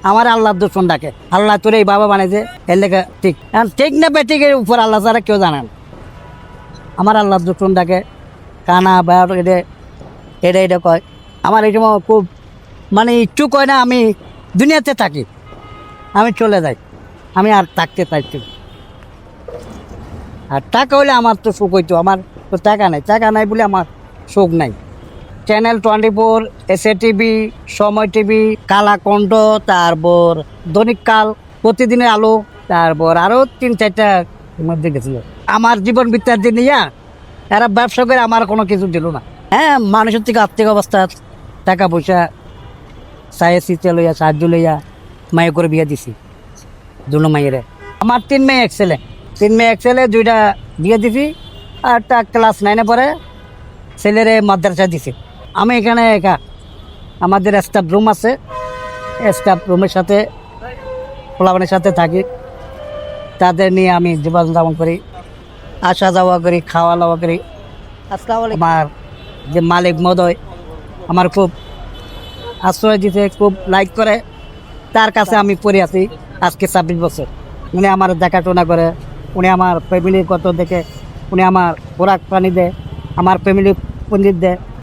আমার আল্লাহর দোষণ ডাকে, আল্লাহ তোর এই বাবা বানাইছে এর লেখা ঠিক। এখন ঠিক না বেঠিকের উপর আল্লাহ ছাড়া কেউ জানেন। আমার আল্লাহর দোষণ ডাকে, কানা বা এটা এটা এটা কয়। আমার এই সময় খুব মানে একটু কয় না আমি দুনিয়াতে থাকি, আমি চলে যাই, আমি আর থাকতে চাইছি না। আর টাকা হলে আমার তো সুখ হইতো, আমার তো টাকা নাই, টাকা নাই বলে আমার সুখ নাই। চ্যানেল 24, এসএ টিভি, সময় টিভি, কালাকণ্ঠ, তারপর দৈনিক কাল, প্রতিদিনের আলো, তারপর আরও 3-4টা মধ্যে গেছিল। আমার জীবন বৃত্তান্তি নিয়ে এরা ব্যবসা করে আমার কোনো কিছু দিল না। হ্যাঁ, মানুষের থেকে আর্থিক অবস্থা, টাকা পয়সা চায়ে সিচে লইয়া সাহায্য লইয়া মায়ে করে বিয়ে দিছি, দুনো মাইয়েরে। আমার 3 মেয়ে 1 ছেলে, 3 মেয়ে 1 ছেলে, 2টা বিয়ে দিছি, আর একটা ক্লাস 9-এ পড়ে, ছেলেরে মাদ্রাসা দিছি। আমি এখানে একা, আমাদের স্টাফ রুম আছে, স্টাফ রুমের সাথে পোলাপানের সাথে থাকি, তাদের নিয়ে আমি জীবনযাপন করি, আসা যাওয়া করি, খাওয়া দাওয়া করি। আমার যে মালিক মহোদয় আমার খুব আশ্রয় দিতে, খুব লাইক করে, তার কাছে আমি পড়ে আছি আজকে 26 বছর। উনি আমার দেখাশোনা করে, উনি আমার ফ্যামিলির কত দেখে, উনি আমার খোরাক পানি দেয়, আমার ফ্যামিলি পন্ডিত দেয়।